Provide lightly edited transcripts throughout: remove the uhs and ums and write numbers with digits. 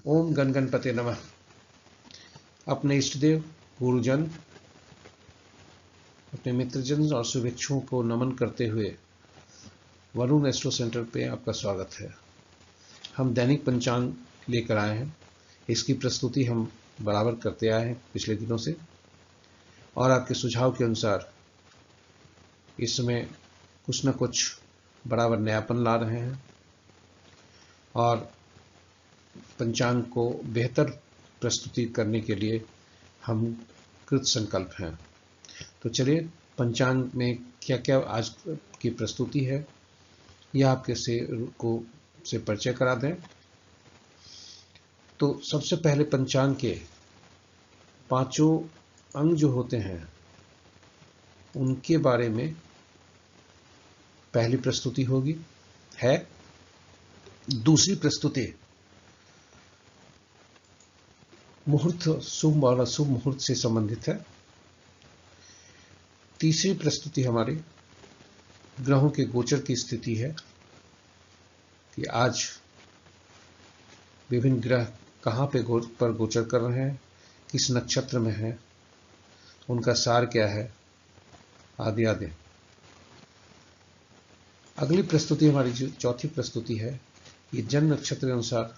ओम गण गणपते नमः। अपने इष्टदेव, गुरुजन, अपने मित्रजन और शुभेच्छुओं को नमन करते हुए वरुण एस्ट्रो सेंटर पे आपका स्वागत है। हम दैनिक पंचांग लेकर आए हैं। इसकी प्रस्तुति हम बराबर करते आए हैं पिछले दिनों से, और आपके सुझाव के अनुसार इसमें कुछ न कुछ बराबर नयापन ला रहे हैं और पंचांग को बेहतर प्रस्तुति करने के लिए हम कृत संकल्प हैं। तो चलिए, पंचांग में क्या क्या आज की प्रस्तुति है यह आपके से परिचय करा दें। तो सबसे पहले पंचांग के पांचों अंग जो होते हैं उनके बारे में पहली प्रस्तुति होगी है। दूसरी प्रस्तुति मुहूर्त, शुभ और अशुभ मुहूर्त से संबंधित है। तीसरी प्रस्तुति हमारी ग्रहों के गोचर की स्थिति है कि आज विभिन्न ग्रह कहाँ पर गोचर कर रहे हैं, किस नक्षत्र में हैं, उनका सार क्या है, आदि आदि। अगली प्रस्तुति हमारी जो चौथी प्रस्तुति है, ये जन्म नक्षत्र के अनुसार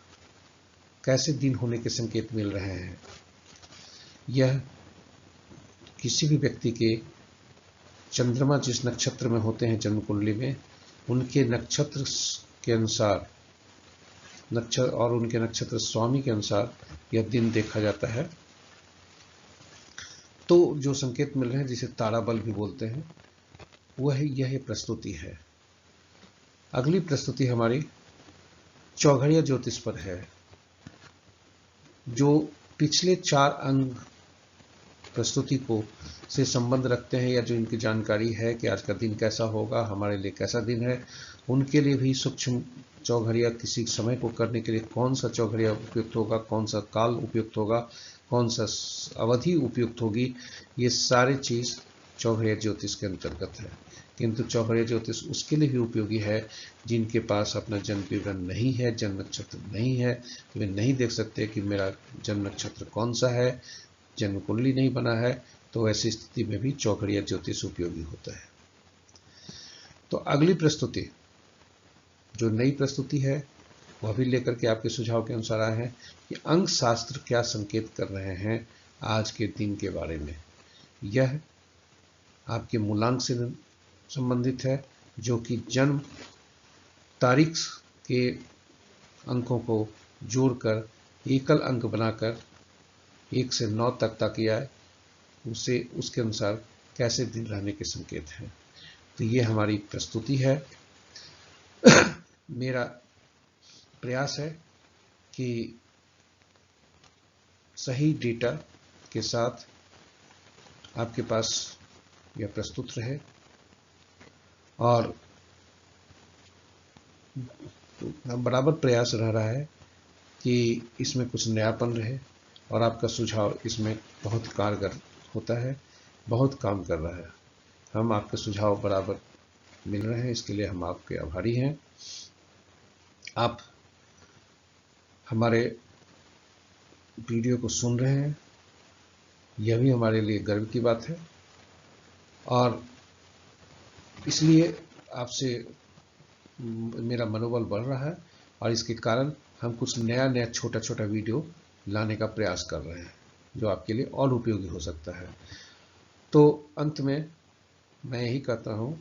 कैसे दिन होने के संकेत मिल रहे हैं। यह किसी भी व्यक्ति के चंद्रमा जिस नक्षत्र में होते हैं जन्म कुंडली में, उनके नक्षत्र के अनुसार और उनके नक्षत्र स्वामी के अनुसार यह दिन देखा जाता है। तो जो संकेत मिल रहे हैं, जिसे तारा बल भी बोलते हैं, वह यह प्रस्तुति है। अगली प्रस्तुति हमारी चौघड़िया ज्योतिष पर है। जो पिछले 4 अंग प्रस्तुति को से संबंध रखते हैं या जो इनकी जानकारी है कि आज का दिन कैसा होगा, हमारे लिए कैसा दिन है, उनके लिए भी सूक्ष्म चौघड़िया किसी समय को करने के लिए कौन सा चौघड़िया उपयुक्त होगा, कौन सा काल उपयुक्त होगा, कौन सा अवधि उपयुक्त होगी, ये सारी चीज चौघड़िया ज्योतिष के अंतर्गत है। किंतु चौघड़िया ज्योतिष उसके लिए भी उपयोगी है जिनके पास अपना जन्म विवरण नहीं है, जन्म नक्षत्र नहीं है, वे नहीं देख सकते कि मेरा जन्म नक्षत्र कौन सा है, जन्म कुंडली नहीं बना है, तो ऐसी स्थिति में भी चौघड़िया ज्योतिष उपयोगी होता है। तो अगली प्रस्तुति जो नई प्रस्तुति है वह भी लेकर के आपके सुझाव के अनुसार आए हैं कि अंक शास्त्र क्या संकेत कर रहे हैं आज के दिन के बारे में। यह आपके मूलांक से संबंधित है, जो कि जन्म तारीख के अंकों को जोड़कर एकल अंक बनाकर 1 से 9 तक किया है, उसके अनुसार कैसे दिन रहने के संकेत हैं। तो ये हमारी प्रस्तुति है। मेरा प्रयास है कि सही डेटा के साथ आपके पास यह प्रस्तुत रहे और बराबर प्रयास रह रहा है कि इसमें कुछ नयापन रहे और आपका सुझाव इसमें बहुत कारगर होता है, बहुत काम कर रहा है। हम आपके सुझाव बराबर मिल रहे हैं, इसके लिए हम आपके आभारी हैं। आप हमारे वीडियो को सुन रहे हैं, यह भी हमारे लिए गर्व की बात है और इसलिए आपसे मेरा मनोबल बढ़ रहा है और इसके कारण हम कुछ नया छोटा छोटा वीडियो लाने का प्रयास कर रहे हैं जो आपके लिए और उपयोगी हो सकता है। तो अंत में मैं यही कहता हूँ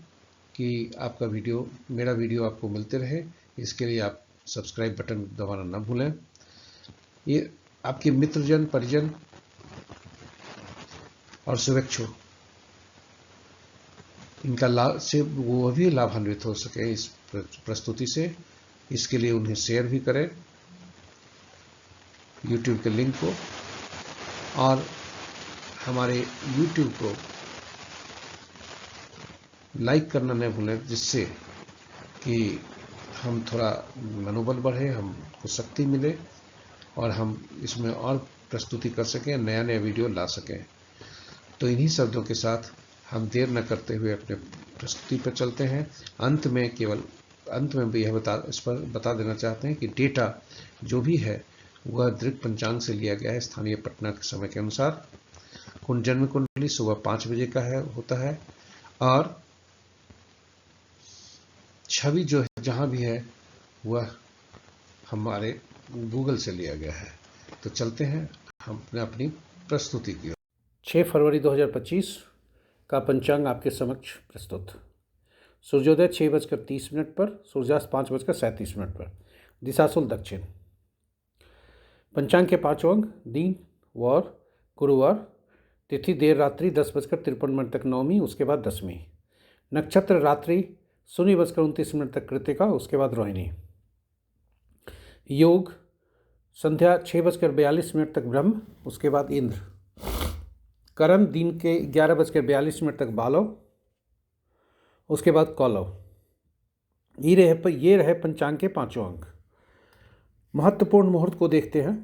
कि आपका मेरा वीडियो आपको मिलते रहे, इसके लिए आप सब्सक्राइब बटन दबाना न भूलें। ये आपके मित्रजन, परिजन और शुभेच्छु इनका लाभ से वो भी लाभान्वित हो सके इस प्रस्तुति से, इसके लिए उन्हें शेयर भी करें YouTube के लिंक को, और हमारे YouTube को लाइक करना न भूलें, जिससे कि हम थोड़ा मनोबल बढ़े, हमको शक्ति मिले और हम इसमें और प्रस्तुति कर सकें, नया वीडियो ला सकें। तो इन्हीं शब्दों के साथ हम देर न करते हुए अपने प्रस्तुति पर चलते हैं। अंत में भी यह बता देना चाहते हैं कि डेटा जो भी है वह दृक पंचांग से लिया गया है स्थानीय पटना के समय के अनुसार। जन्म कुंडली सुबह 5 बजे का होता है और छवि जो है जहां भी है वह हमारे गूगल से लिया गया है। तो चलते हैं हम अपनी प्रस्तुति की ओर। 6 फरवरी 2025 का पंचांग आपके समक्ष प्रस्तुत। सूर्योदय 6:30 पर, सूर्यास्त 5:37 पर, दिशाशूल दक्षिण। पंचांग के 5 अंक: दिन वार, गुरुवार, तिथि देर रात्रि 10:53 तक नवमी, उसके बाद दशमी। नक्षत्र रात्रि 0:29 तक कृतिका, उसके बाद रोहिणी। योग संध्या 6:42 तक ब्रह्म, उसके बाद इंद्र। करण दिन के 11:42 तक बालव, उसके बाद कौलव। ये रहे पंचांग के 5 अंक। महत्वपूर्ण मुहूर्त को देखते हैं।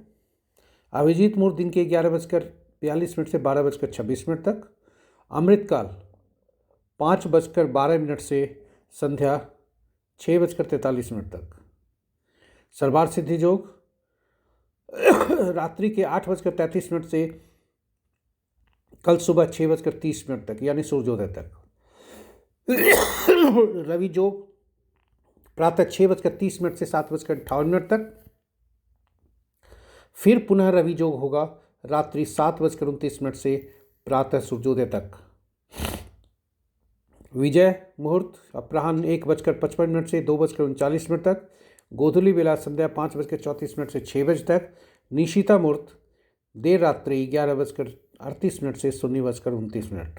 अभिजीत मुहूर्त दिन के 11:42 से 12:26 तक। अमृतकाल 5:12 से संध्या 6:43 तक। सर्वार्थ सिद्धि योग रात्रि के 8:33 से कल सुबह 6:30 तक, यानी सूर्योदय तक। रवि योग प्रातः 6:30 से 7:58 तक। फिर पुनः रवि योग होगा रात्रि 7:29 से प्रातः सूर्योदय तक। विजय मुहूर्त अपराह्न 1:55 से 2:39 तक। गोधूली बेला संध्या 5:34 से 6 बजे तक। निशिता मुहूर्त देर रात्रि 11:38 से 0:29।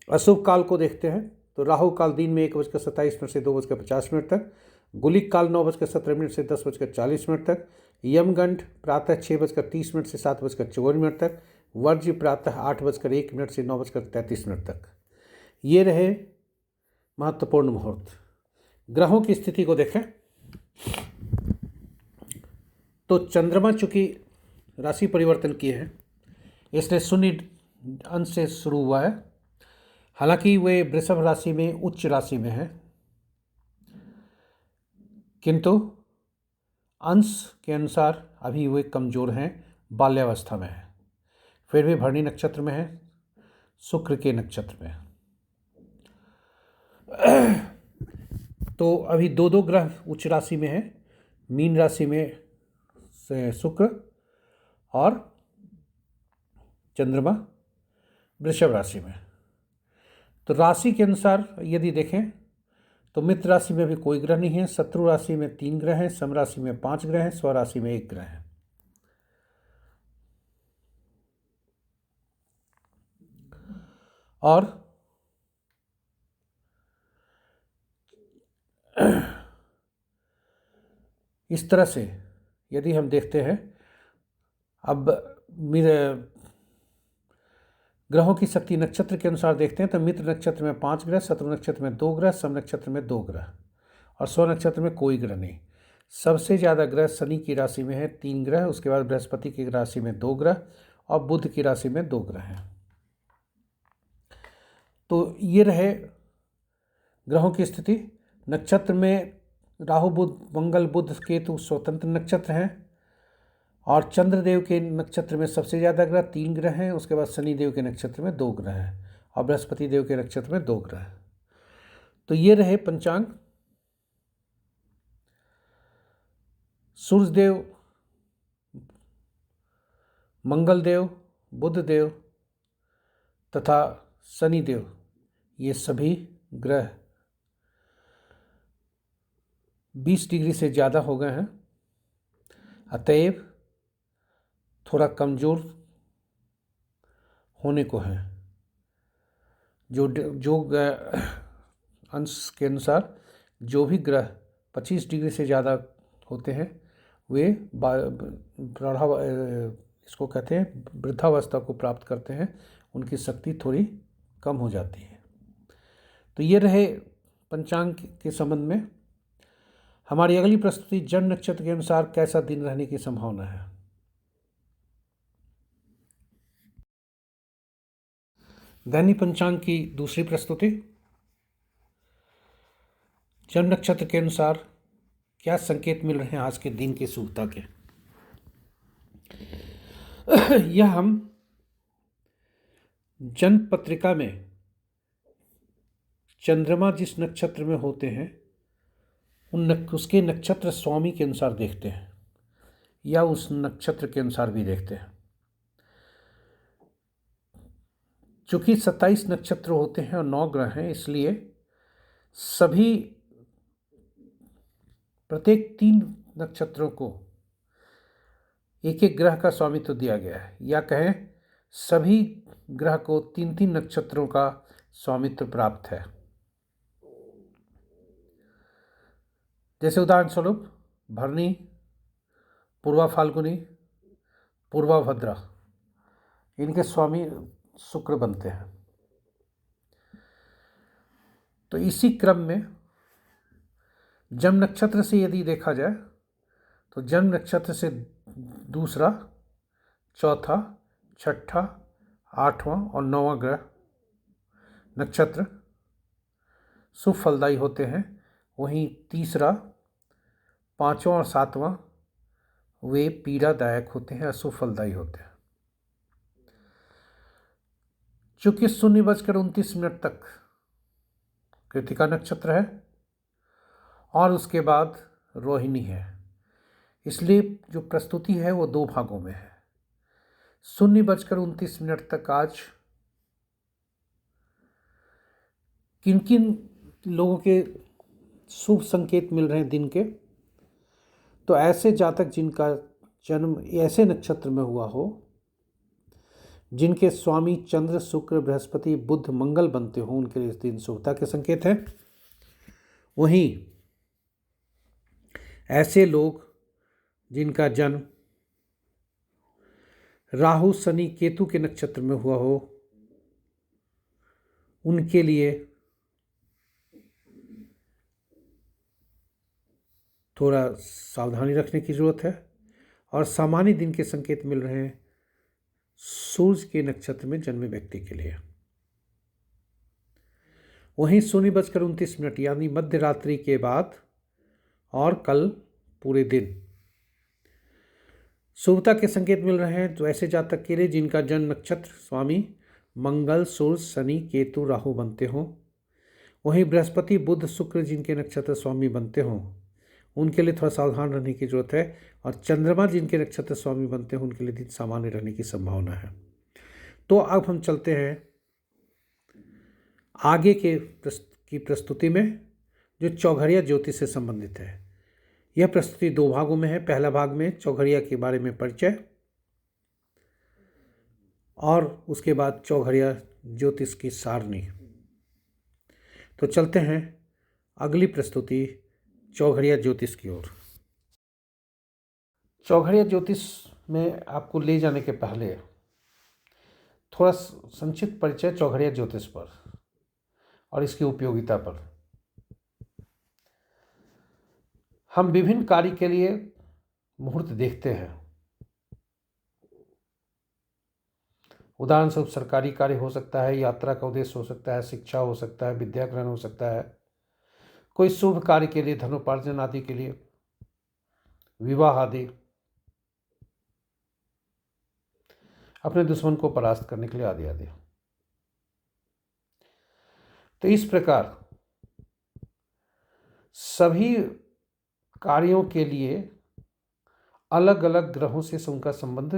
अशुभ काल को देखते हैं तो राहु काल दिन में 1:27 से 2:50 तक। गुलिक काल 9:17 से 10:40 तक। यमगंड प्रातः 6:30 से 7:54 तक। वर्ज्य प्रातः 8:01 से 9:33 तक। ये रहे महत्वपूर्ण मुहूर्त। ग्रहों की स्थिति को देखें तो चंद्रमा चूंकि राशि परिवर्तन किए हैं, इसलिए शून्य अंश से शुरू हुआ है। हालांकि वे वृषभ राशि में उच्च राशि में है, किंतु अंश के अनुसार अभी वे कमजोर हैं, बाल्यावस्था में है। फिर भी भरणी नक्षत्र में है, शुक्र के नक्षत्र में है। तो अभी दो ग्रह उच्च राशि में है। मीन राशि में से शुक्र और चंद्रमा वृषभ राशि में। तो राशि के अनुसार यदि देखें तो मित्र राशि में भी कोई ग्रह नहीं है। शत्रु राशि में 3 ग्रह हैं, सम राशि में 5 ग्रह हैं, स्वराशि में 1 ग्रह है। और इस तरह से यदि हम देखते हैं, अब ग्रहों की शक्ति नक्षत्र के अनुसार देखते हैं तो मित्र नक्षत्र में 5 ग्रह, शत्रु नक्षत्र में 2 ग्रह, सम नक्षत्र में 2 ग्रह और स्व नक्षत्र में कोई ग्रह नहीं। सबसे ज़्यादा ग्रह शनि की राशि में है 3 ग्रह, उसके बाद बृहस्पति की राशि में 2 ग्रह और बुध की राशि में 2 ग्रह हैं। तो ये रहे ग्रहों की स्थिति। नक्षत्र में राहु बुध मंगल बुध केतु स्वतंत्र नक्षत्र हैं और चंद्रदेव के नक्षत्र में सबसे ज़्यादा ग्रह 3 ग्रह हैं, उसके बाद शनिदेव के नक्षत्र में 2 ग्रह हैं और बृहस्पति देव के नक्षत्र में 2 ग्रह। तो ये रहे पंचांग। सूर्यदेव, मंगलदेव, बुधदेव तथा शनिदेव ये सभी ग्रह 20 डिग्री से ज़्यादा हो गए हैं, अतएव थोड़ा कमज़ोर होने को है। जो अंश के अनुसार जो भी ग्रह 25 डिग्री से ज़्यादा होते हैं वे इसको कहते हैं वृद्धावस्था को प्राप्त करते हैं, उनकी शक्ति थोड़ी कम हो जाती है। तो ये रहे पंचांग के संबंध में। हमारी अगली प्रस्तुति जन्म नक्षत्र के अनुसार कैसा दिन रहने की संभावना है। दैनिक पंचांग की दूसरी प्रस्तुति। जन्म नक्षत्र के अनुसार क्या संकेत मिल रहे हैं आज के दिन के शुभता के, यह हम जन्म पत्रिका में चंद्रमा जिस नक्षत्र में होते हैं उसके नक्षत्र स्वामी के अनुसार देखते हैं या उस नक्षत्र के अनुसार भी देखते हैं। चूंकि 27 नक्षत्र होते हैं और 9 ग्रह हैं, इसलिए सभी प्रत्येक 3 नक्षत्रों को एक एक ग्रह का स्वामित्व दिया गया है, या कहें सभी ग्रह को 3-3 नक्षत्रों का स्वामित्व प्राप्त है। जैसे उदाहरण स्वरूप भरणी, पूर्वा फाल्गुनी, पूर्वा भद्रा, इनके स्वामी शुक्र बनते हैं। तो इसी क्रम में जन्म नक्षत्र से यदि देखा जाए तो जन्म नक्षत्र से दूसरा, चौथा, छठा, 8वां और 9वां ग्रह नक्षत्र शुभ फलदायी होते हैं। वहीं तीसरा, 5वां और 7वां वे पीड़ादायक होते हैं, अशुभ फलदायी होते हैं। चूंकि 0:29 तक कृतिका नक्षत्र है और उसके बाद रोहिणी है, इसलिए जो प्रस्तुति है वो 2 भागों में है। 0:29 तक आज किन किन लोगों के शुभ संकेत मिल रहे हैं दिन के, तो ऐसे जातक जिनका जन्म ऐसे नक्षत्र में हुआ हो जिनके स्वामी चंद्र, शुक्र, बृहस्पति, बुध, मंगल बनते हों, उनके लिए इस दिन शुभता के संकेत हैं। वहीं ऐसे लोग जिनका जन्म राहु, शनि, केतु के नक्षत्र में हुआ हो, उनके लिए थोड़ा सावधानी रखने की जरूरत है। और सामान्य दिन के संकेत मिल रहे हैं सूर्य के नक्षत्र में जन्मे व्यक्ति के लिए। वहीं 0:29 यानी मध्य रात्रि के बाद और कल पूरे दिन शुभता के संकेत मिल रहे हैं तो ऐसे जातक के लिए जिनका जन्म नक्षत्र स्वामी मंगल, सूर्य, शनि, केतु, राहु बनते हों। वहीं बृहस्पति, बुध, शुक्र जिनके नक्षत्र स्वामी बनते हों, उनके लिए थोड़ा सावधान रहने की जरूरत है। और चंद्रमा जिनके नक्षत्र स्वामी बनते हैं, उनके लिए दिन सामान्य रहने की संभावना है। तो अब हम चलते हैं आगे की प्रस्तुति में, जो चौघड़िया ज्योतिष से संबंधित है। यह प्रस्तुति 2 भागों में है। पहला भाग में चौघड़िया के बारे में परिचय और उसके बाद चौघड़िया ज्योतिष की सारणी। तो चलते हैं अगली प्रस्तुति चौघड़िया ज्योतिष की ओर। चौघड़िया ज्योतिष में आपको ले जाने के पहले थोड़ा संक्षिप्त परिचय चौघड़िया ज्योतिष पर और इसकी उपयोगिता पर। हम विभिन्न कार्य के लिए मुहूर्त देखते हैं। उदाहरण स्वरूप सरकारी कार्य हो सकता है, यात्रा का उद्देश्य हो सकता है, शिक्षा हो सकता है, विद्या ग्रहण हो सकता है, कोई शुभ कार्य के लिए, धनोपार्जन आदि के लिए, विवाह आदि, अपने दुश्मन को परास्त करने के लिए आदि आदि। तो इस प्रकार सभी कार्यों के लिए अलग अलग ग्रहों से उनका संबंध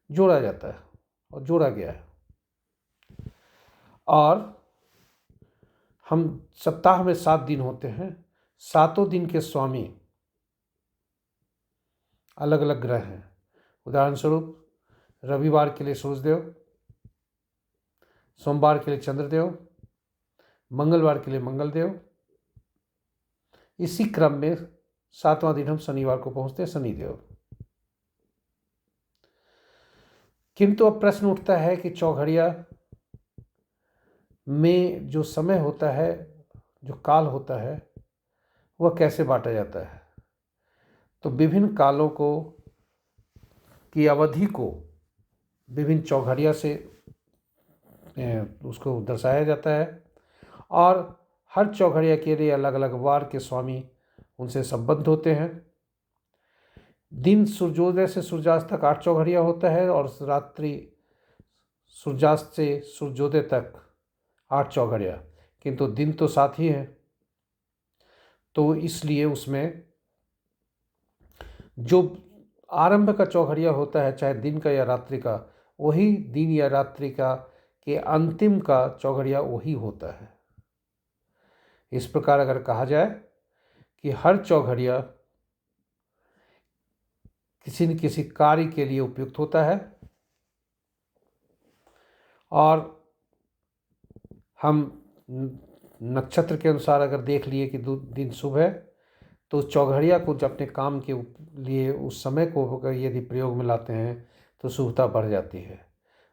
जोड़ा जाता है और जोड़ा गया है। और हम सप्ताह में 7 दिन होते हैं, 7 दिन के स्वामी अलग अलग ग्रह हैं। उदाहरण स्वरूप रविवार के लिए सूर्यदेव, सोमवार के लिए चंद्रदेव, मंगलवार के लिए मंगलदेव। इसी क्रम में 7वां दिन हम शनिवार को पहुंचते हैं, शनिदेव। किंतु अब प्रश्न उठता है कि चौघड़िया में जो समय होता है, जो काल होता है, वह कैसे बांटा जाता है। तो विभिन्न कालों को की अवधि को विभिन्न चौघड़िया से उसको दर्शाया जाता है और हर चौघड़िया के लिए अलग अलग वार के स्वामी उनसे संबद्ध होते हैं। दिन सूर्योदय से सूर्यास्त तक 8 चौघड़िया होता है और रात्रि सूर्यास्त से सूर्योदय तक 8 चौघड़िया, किंतु दिन तो 7 ही है, तो इसलिए उसमें जो आरंभ का चौघड़िया होता है, चाहे दिन का या रात्रि का, वही दिन या रात्रि का के अंतिम का चौघड़िया वही होता है। इस प्रकार अगर कहा जाए कि हर चौघड़िया किसी न किसी कार्य के लिए उपयुक्त होता है, और हम नक्षत्र के अनुसार अगर देख लिए कि दिन शुभ है, तो चौघड़िया को जब अपने काम के लिए उस समय को अगर यदि प्रयोग में लाते हैं तो शुभता बढ़ जाती है।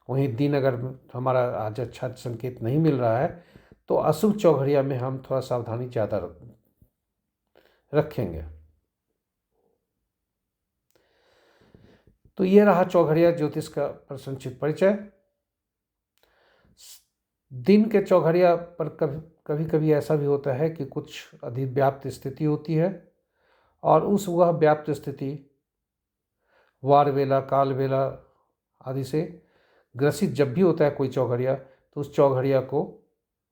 वहीं दिन अगर हमारा आज अच्छा संकेत नहीं मिल रहा है तो अशुभ चौघड़िया में हम थोड़ा सावधानी ज़्यादा रखेंगे। तो ये रहा चौघड़िया ज्योतिष का संक्षिप्त परिचय। दिन के चौघड़िया पर कभी कभी ऐसा भी होता है कि कुछ अधिव्याप्त स्थिति होती है, और वह व्याप्त स्थिति वार वेला, काल वेला आदि से ग्रसित जब भी होता है कोई चौघड़िया, तो उस चौघड़िया को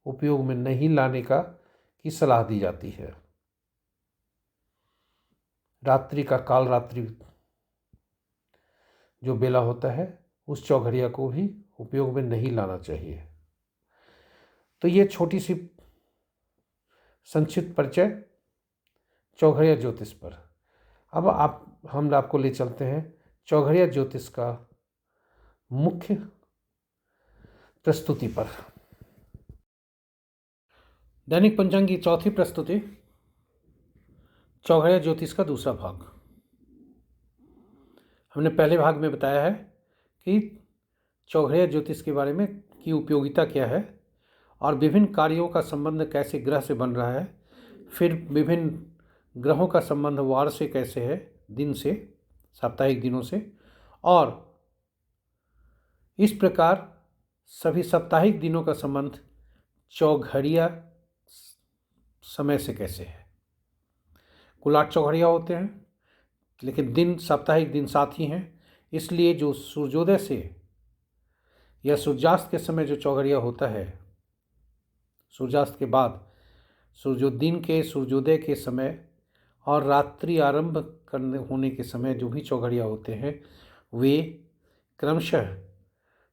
उपयोग में नहीं लाने की सलाह दी जाती है। रात्रि का काल रात्रि जो बेला होता है, उस चौघड़िया को भी उपयोग में नहीं लाना चाहिए। तो ये छोटी सी संक्षिप्त परिचय चौघड़िया ज्योतिष पर। अब हम आपको ले चलते हैं चौघड़िया ज्योतिष का मुख्य प्रस्तुति पर। दैनिक पंचांग की चौथी प्रस्तुति, चौघड़िया ज्योतिष का दूसरा भाग। हमने पहले भाग में बताया है कि चौघड़िया ज्योतिष के बारे में की उपयोगिता क्या है, और विभिन्न कार्यों का संबंध कैसे ग्रह से बन रहा है, फिर विभिन्न ग्रहों का संबंध वार से कैसे है, दिन से, साप्ताहिक दिनों से, और इस प्रकार सभी साप्ताहिक दिनों का संबंध चौघड़िया समय से कैसे है। कुल 8 चौघड़िया होते हैं, लेकिन दिन, साप्ताहिक दिन 7 ही हैं, इसलिए जो सूर्योदय से या सूर्यास्त के समय जो चौघड़िया होता है, सूर्यास्त के बाद दिन के सूर्योदय के समय और रात्रि आरंभ करने होने के समय जो भी चौघड़िया होते हैं, वे क्रमशः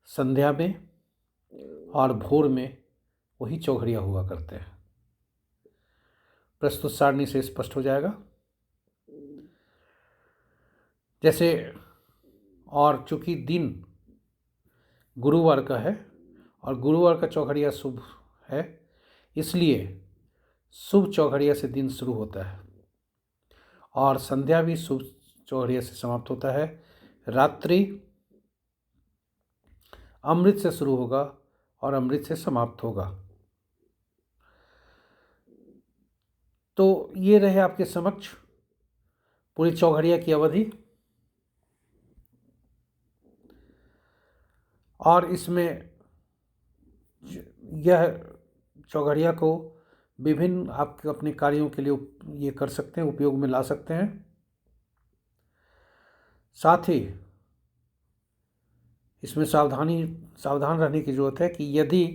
संध्या में और भोर में वही चौघड़िया हुआ करते हैं। प्रस्तुत सारणी से स्पष्ट हो जाएगा। जैसे, और चूंकि दिन गुरुवार का है और गुरुवार का चौघड़िया शुभ है, इसलिए शुभ चौघड़िया से दिन शुरू होता है और संध्या भी शुभ चौघड़िया से समाप्त होता है। रात्रि अमृत से शुरू होगा और अमृत से समाप्त होगा। तो ये रहे आपके समक्ष पूरी चौघड़िया की अवधि, और इसमें यह चौघड़िया को विभिन्न आप अपने कार्यों के लिए ये कर सकते हैं, उपयोग में ला सकते हैं। साथ ही इसमें सावधान रहने की ज़रूरत है कि यदि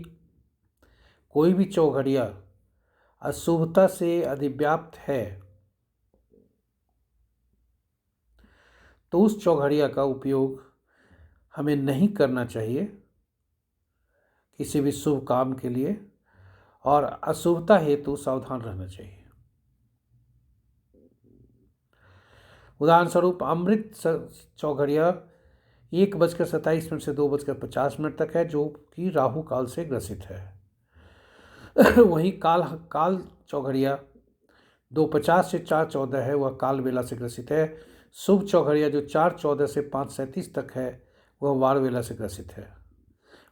कोई भी चौघड़िया अशुभता से अधिव्याप्त है तो उस चौघड़िया का उपयोग हमें नहीं करना चाहिए किसी भी शुभ काम के लिए, और अशुभता हेतु सावधान रहना चाहिए। उदाहरण स्वरूप अमृत चौघड़िया 1:27 से 2:50 तक है, जो कि राहु काल से ग्रसित है। वहीं काल चौघड़िया 2:50 से 4:14 है, वह काल वेला से ग्रसित है। शुभ चौघड़िया जो 4:14 से 5:37 तक है, वह वार वेला से ग्रसित है।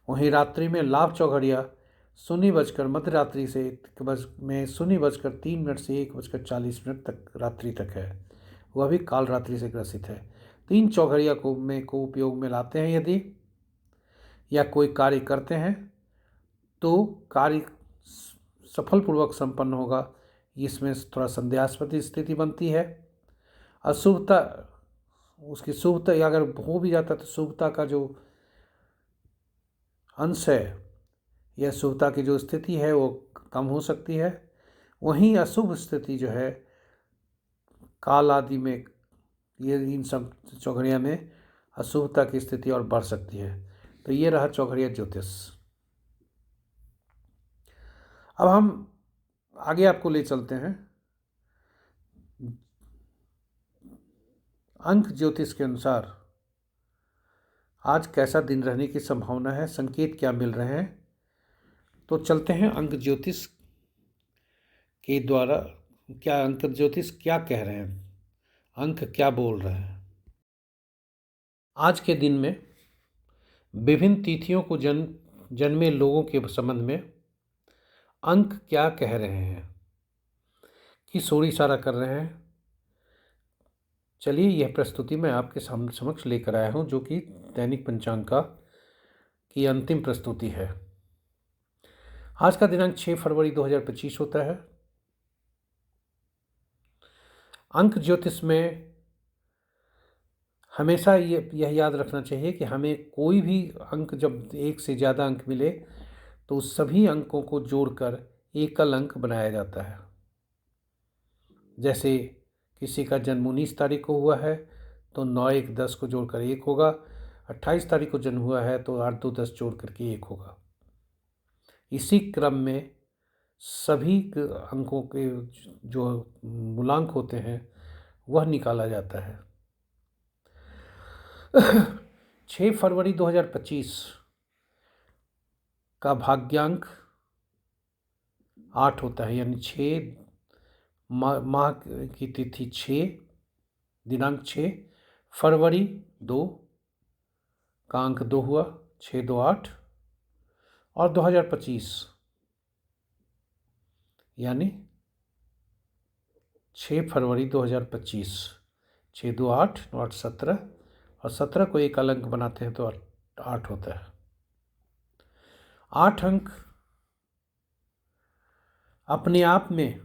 वहीं रात्रि में लाभ चौघड़िया 0 मध्य रात्रि से 0:03 से 1:40 तक रात्रि तक है, वह भी काल रात्रि से ग्रसित है। 3 चौघड़िया को उपयोग में लाते हैं यदि, या कोई कार्य करते हैं, तो कार्य सफलपूर्वक संपन्न होगा, इसमें थोड़ा संदेहास्पद स्थिति बनती है। अशुभता, उसकी शुभता अगर हो भी जाता तो शुभता का जो अंश है या शुभता की जो स्थिति है वो कम हो सकती है। वहीं अशुभ स्थिति जो है काल आदि में, ये इन सब चौघड़िया में अशुभता की स्थिति और बढ़ सकती है। तो ये रहा चौघड़िया ज्योतिष। अब हम आगे आपको ले चलते हैं। अंक ज्योतिष के अनुसार आज कैसा दिन रहने की संभावना है, संकेत क्या मिल रहे हैं, तो चलते हैं अंक ज्योतिष के द्वारा। क्या अंक ज्योतिष क्या कह रहे हैं, अंक क्या बोल रहे हैं। आज के दिन में विभिन्न तिथियों को जन्मे लोगों के संबंध में अंक क्या कह रहे हैं, किस ओर इशारा कर रहे हैं। चलिए यह प्रस्तुति मैं आपके समक्ष लेकर आया हूं, जो कि दैनिक पंचांग की अंतिम प्रस्तुति है। आज का दिनांक 6 फरवरी 2025 होता है। अंक ज्योतिष में हमेशा यह याद रखना चाहिए कि हमें कोई भी अंक, जब एक से ज़्यादा अंक मिले तो उस सभी अंकों को जोड़कर एकल अंक बनाया जाता है। जैसे किसी का जन्म 19 तारीख को हुआ है तो 9 1 10 को जोड़कर 1 होगा, 28 तारीख को जन्म हुआ है तो 8 2 10 जोड़ करके 1 होगा। इसी क्रम में सभी अंकों के जो मूलांक होते हैं वह निकाला जाता है। 6 फरवरी 2025 का भाग्यांक 8 होता है, यानी 6 माह की तिथि 6, दिनांक 6 फरवरी 2 का अंक 2 हुआ, 6 2 8, और 2025 यानी 6 फरवरी 2025, 6 2 8 8 17, और 17 को एक अंक बनाते हैं तो 8 होता है। 8 अंक अपने आप में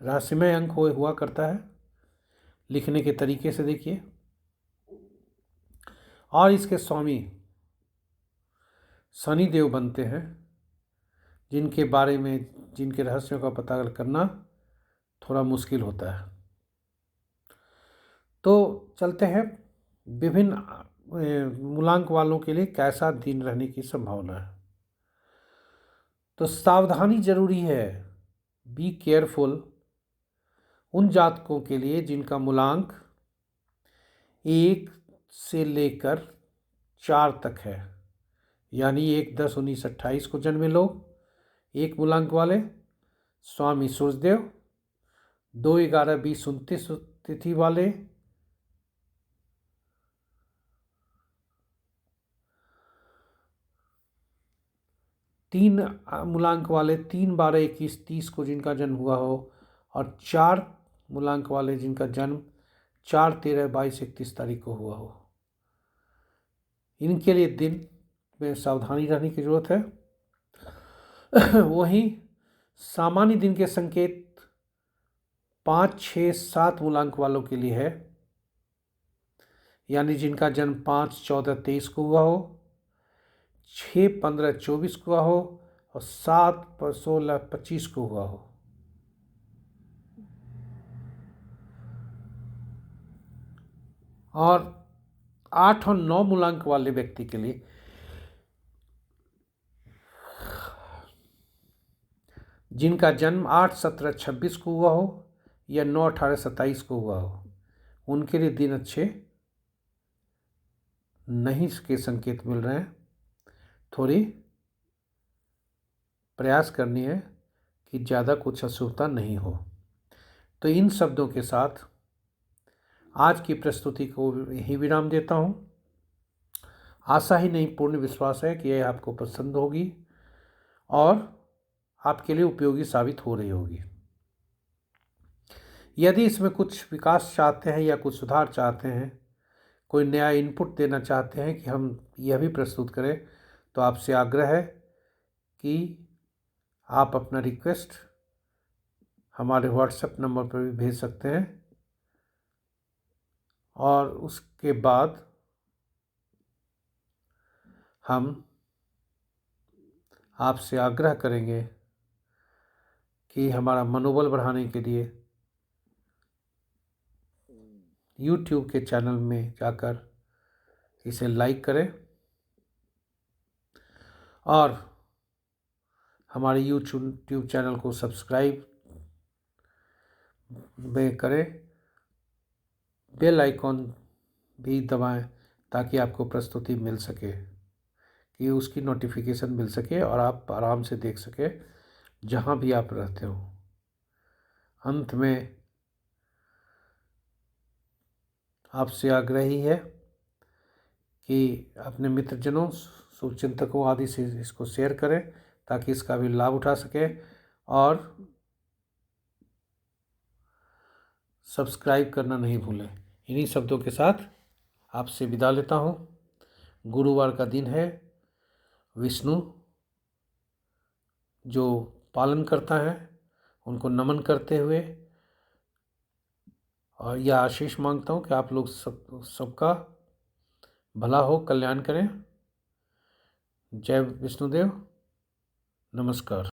रहस्यमय अंक हुआ करता है, लिखने के तरीके से देखिए। और इसके स्वामी शनिदेव बनते हैं, जिनके बारे में, जिनके रहस्यों का पता करना थोड़ा मुश्किल होता है। तो चलते हैं विभिन्न मूलांक वालों के लिए कैसा दिन रहने की संभावना है। तो सावधानी जरूरी है, बी केयरफुल उन जातकों के लिए जिनका मूलांक 1 से लेकर 4 तक है, यानी 1 10 19 28 को जन्मे लोग 1 मूलांक वाले, स्वामी सूर्यदेव 2 11 20 29 तिथि वाले, 3 मूलांक वाले 3 12 21 30 को जिनका जन्म हुआ हो, और 4 मूलांक वाले जिनका जन्म 4 13 22 31 तारीख को हुआ हो। इनके लिए दिन में सावधानी रहने की जरूरत है। वहीं सामान्य दिन के संकेत 5 6 7 मूलांक वालों के लिए है, यानी जिनका जन्म 5 14 23 को हुआ हो, 6 15 24 को हुआ हो, और 7 16 25 को हुआ हो। और 8 और 9 मूलांक वाले व्यक्ति के लिए जिनका जन्म 8 17 26 को हुआ हो या 9 18 27 को हुआ हो, उनके लिए दिन अच्छे नहीं के संकेत मिल रहे हैं। थोड़ी प्रयास करनी है कि ज़्यादा कुछ अशुभता नहीं हो। तो इन शब्दों के साथ आज की प्रस्तुति को यही विराम देता हूँ। आशा ही नहीं, पूर्ण विश्वास है कि यह आपको पसंद होगी और आपके लिए उपयोगी साबित हो रही होगी। यदि इसमें कुछ विकास चाहते हैं या कुछ सुधार चाहते हैं, कोई नया इनपुट देना चाहते हैं कि हम यह भी प्रस्तुत करें, तो आपसे आग्रह है कि आप अपना रिक्वेस्ट हमारे व्हाट्सएप नंबर पर भी भेज सकते हैं। और उसके बाद हम आपसे आग्रह करेंगे कि हमारा मनोबल बढ़ाने के लिए YouTube के चैनल में जाकर इसे लाइक करें और हमारे YouTube चैनल को सब्सक्राइब में करें, बेल आइकॉन भी दबाएं ताकि आपको प्रस्तुति मिल सके, कि उसकी नोटिफिकेशन मिल सके और आप आराम से देख सके जहाँ भी आप रहते हो। अंत में आपसे आग्रह ही है कि अपने मित्रजनों, शुभचिंतकों आदि से इसको शेयर करें ताकि इसका भी लाभ उठा सके और सब्सक्राइब करना नहीं भूलें। इन्हीं शब्दों के साथ आपसे विदा लेता हूँ। गुरुवार का दिन है, विष्णु जो पालन करता है उनको नमन करते हुए और यह आशीष मांगता हूँ कि आप लोग सबका भला हो, कल्याण करें। जय विष्णुदेव, नमस्कार।